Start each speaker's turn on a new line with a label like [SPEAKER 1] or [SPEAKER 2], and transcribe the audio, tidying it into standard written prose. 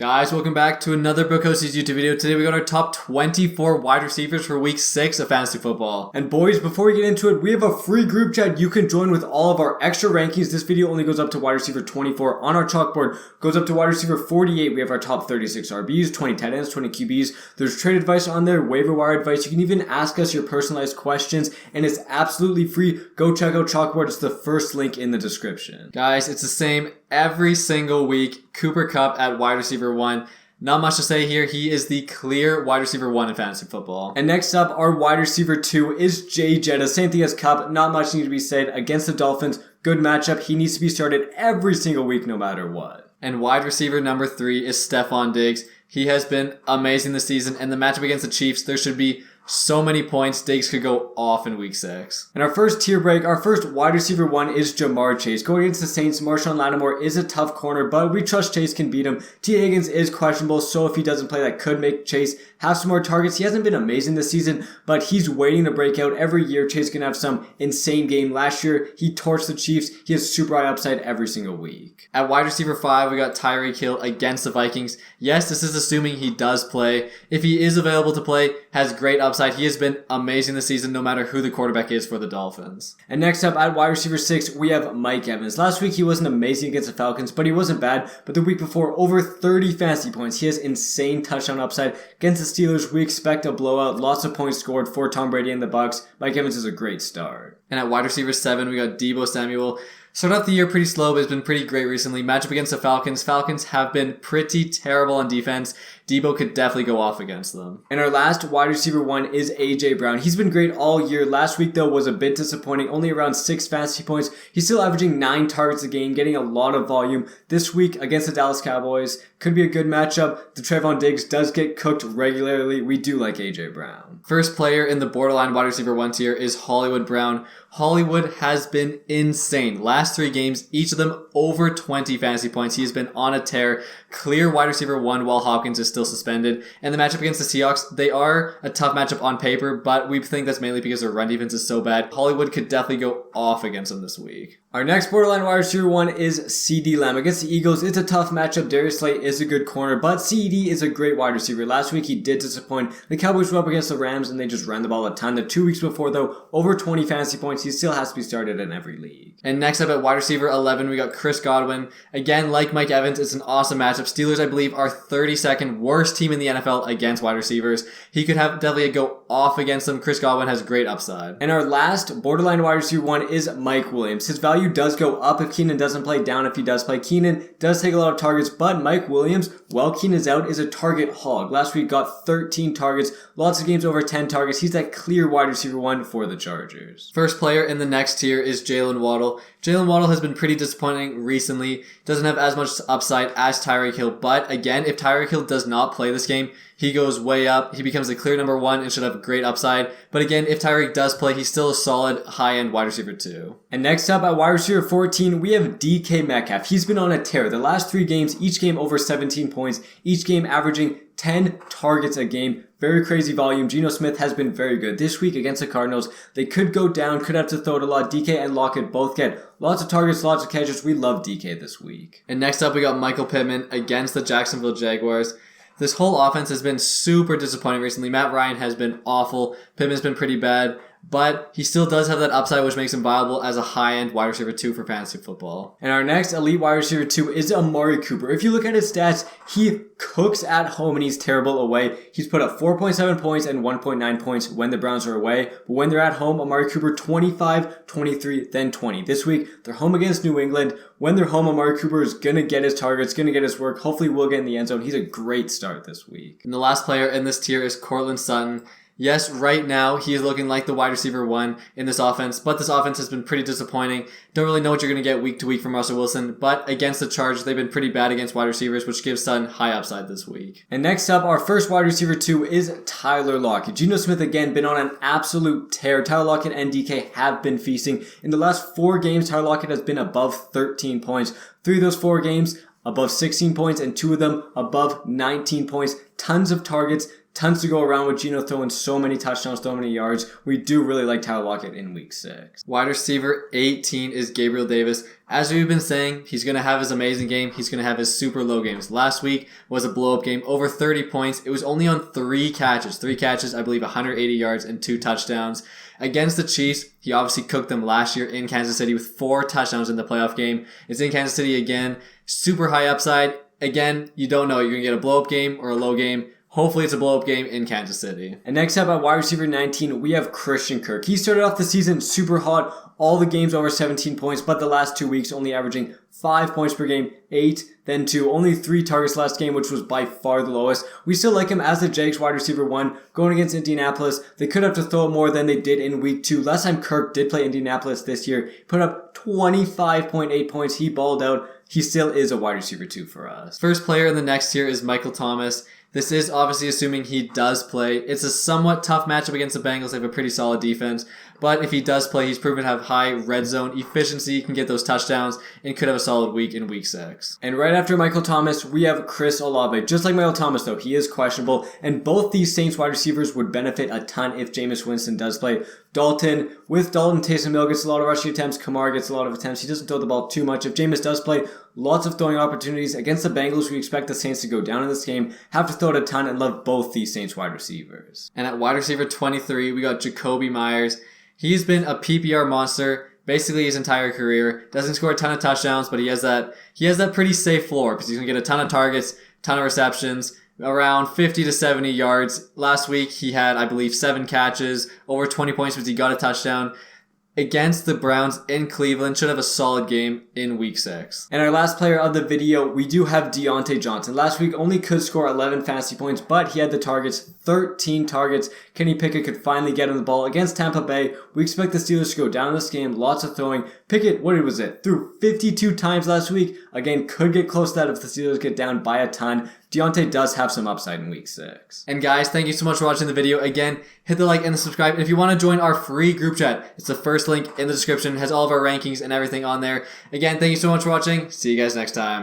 [SPEAKER 1] Guys, welcome back to another Brocosis YouTube video. Today we got our top 24 wide receivers for week 6 of fantasy football. And boys, before we get into it, we have a free group chat you can join with all of our extra rankings. This video only goes up to wide receiver 24 on our chalkboard, goes up to wide receiver 48. We have our top 36 RBs, 20 tight ends, 20 QBs. There's trade advice on there, waiver wire advice. You can even ask us your personalized questions, and it's absolutely free. Go check out Chalkboard. It's the first link in the description. Guys, it's the same every single week. Cooper Kupp at wide receiver 1. Not much to say here. He is the clear wide receiver 1 in fantasy football. And next up, our wide receiver 2 is Jay Jetta. Same thing as Kupp. Not much needs to be said. Against the Dolphins, good matchup. He needs to be started every single week no matter what. And wide receiver number 3 is Stephon Diggs. He has been amazing this season. And the matchup against the Chiefs, there should be so many points. Diggs could go off in week 6. And our first tier break, our first wide receiver 1 is Jamar Chase. Going against the Saints, Marshawn Lattimore is a tough corner, but we trust Chase can beat him. T. Higgins is questionable, so if he doesn't play, that could make Chase have some more targets. He hasn't been amazing this season, but he's waiting to break out. Every year, Chase can have some insane game. Last year, he torched the Chiefs. He has super high upside every single week. At wide receiver 5, we got Tyreek Hill against the Vikings. Yes, this is assuming he does play. If he is available to play, has great upside. He has been amazing this season no matter who the quarterback is for the Dolphins. And next up at wide receiver 6, we have Mike Evans. Last week he wasn't amazing against the Falcons, but he wasn't bad. But the week before, over 30 fantasy points. He has insane touchdown upside. Against the Steelers, we expect a blowout. Lots of points scored for Tom Brady and the Bucs. Mike Evans is a great start. And at wide receiver 7, we got Deebo Samuel. Started off the year pretty slow, but it's been pretty great recently. Matchup against the Falcons. Falcons have been pretty terrible on defense. Deebo could definitely go off against them. And our last wide receiver 1 is A.J. Brown. He's been great all year. Last week, though, was a bit disappointing. Only around 6 fantasy points. He's still averaging 9 targets a game, getting a lot of volume. This week, against the Dallas Cowboys, could be a good matchup. The Trevon Diggs does get cooked regularly. We do like A.J. Brown. First player in the borderline wide receiver 1 tier is Hollywood Brown. Hollywood has been insane. Last 3 games, each of them over 20 fantasy points. He has been on a tear. Clear wide receiver 1 while Hopkins is still suspended. And the matchup against the Seahawks, they are a tough matchup on paper, but we think that's mainly because their run defense is so bad. Hollywood could definitely go off against them this week. Our next borderline wide receiver 1 is CeeDee Lamb. Against the Eagles, it's a tough matchup. Darius Slay is a good corner, but CeeDee is a great wide receiver. Last week, he did disappoint. The Cowboys were up against the Rams, and they just ran the ball a ton. The 2 weeks before, though, over 20 fantasy points. He still has to be started in every league. And next up at wide receiver 11, we got Chris Godwin. Again, like Mike Evans, it's an awesome matchup. Steelers, I believe, are 32nd worst team in the NFL against wide receivers. He could have definitely go off against them. Chris Godwin has great upside. And our last borderline wide receiver 1 is Mike Williams. His value does go up if Keenan doesn't play, down if he does play. Keenan does take a lot of targets, but Mike Williams, while Keenan's out, is a target hog. Last week got 13 targets, lots of games over 10 targets. He's that clear wide receiver 1 for the Chargers. First player in the next tier is Jalen Waddle. Jalen Waddle has been pretty disappointing recently. Doesn't have as much upside as Tyreek Hill, but again, if Tyreek Hill does not play this game, he goes way up. He becomes the clear number 1 and should have great upside. But again, if Tyreek does play, he's still a solid high-end wide receiver 2. And next up at wide receiver 14, we have DK Metcalf. He's been on a tear. The last 3 games, each game over 17 points, each game averaging 10 targets a game. Very crazy volume. Geno Smith has been very good. This week against the Cardinals, they could go down, could have to throw it a lot. DK and Lockett both get lots of targets, lots of catches. We love DK this week. And next up, we got Michael Pittman against the Jacksonville Jaguars. This whole offense has been super disappointing recently. Matt Ryan has been awful. Pittman's been pretty bad. But he still does have that upside, which makes him viable as a high-end wide receiver 2 for fantasy football. And our next elite wide receiver 2 is Amari Cooper. If you look at his stats, he cooks at home and he's terrible away. He's put up 4.7 points and 1.9 points when the Browns are away. But when they're at home, Amari Cooper 25, 23, then 20. This week, they're home against New England. When they're home, Amari Cooper is going to get his targets, going to get his work. Hopefully, we'll get in the end zone. He's a great start this week. And the last player in this tier is Courtland Sutton. Yes, right now, he is looking like the wide receiver 1 in this offense, but this offense has been pretty disappointing. Don't really know what you're going to get week to week from Russell Wilson, but against the Chargers, they've been pretty bad against wide receivers, which gives Sutton high upside this week. And next up, our first wide receiver 2 is Tyler Lockett. Geno Smith, again, been on an absolute tear. Tyler Lockett and DK have been feasting. In the last 4 games, Tyler Lockett has been above 13 points. 3 of those 4 games, above 16 points, and 2 of them above 19 points. tons of targets, tons to go around with Geno throwing so many touchdowns, so many yards. We do really like Tyler Lockett in week 6. Wide receiver 18 is Gabriel Davis. As we've been saying, he's going to have his amazing game. He's going to have his super low games. Last week was a blow-up game, over 30 points. It was only on 3 catches. 3 catches, I believe 180 yards and 2 touchdowns. Against the Chiefs, he obviously cooked them last year in Kansas City with 4 touchdowns in the playoff game. It's in Kansas City again. Super high upside. Again, you don't know. You're going to get a blow-up game or a low game. Hopefully it's a blow-up game in Kansas City. And next up at wide receiver 19, we have Christian Kirk. He started off the season super hot, all the games over 17 points, but the last 2 weeks only averaging 5 points per game, 8, then 2. Only 3 targets last game, which was by far the lowest. We still like him as the Jags wide receiver 1 going against Indianapolis. They could have to throw more than they did in week 2. Last time Kirk did play Indianapolis this year, he put up 25.8 points. He balled out. He still is a wide receiver 2 for us. First player in the next tier is Michael Thomas. This is obviously assuming he does play. It's a somewhat tough matchup against the Bengals. They have a pretty solid defense. But if he does play, he's proven to have high red zone efficiency, can get those touchdowns, and could have a solid week in week 6. And right after Michael Thomas, we have Chris Olave. Just like Michael Thomas, though, he is questionable. And both these Saints wide receivers would benefit a ton if Jameis Winston does play. With Dalton, Taysom Hill gets a lot of rushing attempts. Kamara gets a lot of attempts. He doesn't throw the ball too much. If Jameis does play, lots of throwing opportunities. Against the Bengals, we expect the Saints to go down in this game, have to throw it a ton, and love both these Saints wide receivers. And at wide receiver 23, we got Jacoby Myers. He's been a PPR monster basically his entire career. Doesn't score a ton of touchdowns, but he has that pretty safe floor because he's going to get a ton of targets, ton of receptions, around 50 to 70 yards. Last week he had, I believe, 7 catches, over 20 points because he got a touchdown. Against the Browns in Cleveland, should have a solid game in week 6. And our last player of the video, we do have Deontay Johnson. Last week only could score 11 fantasy points, but he had the targets, 13 targets. Kenny Pickett could finally get him the ball against Tampa Bay. We expect the Steelers to go down in this game, lots of throwing. Pickett, what was it? Threw 52 times last week. Again, could get close to that if the Steelers get down by a ton. Deontay does have some upside in week 6. And guys, thank you so much for watching the video. Again, hit the like and the subscribe. And if you want to join our free group chat, it's the first link in the description. It has all of our rankings and everything on there. Again, thank you so much for watching. See you guys next time.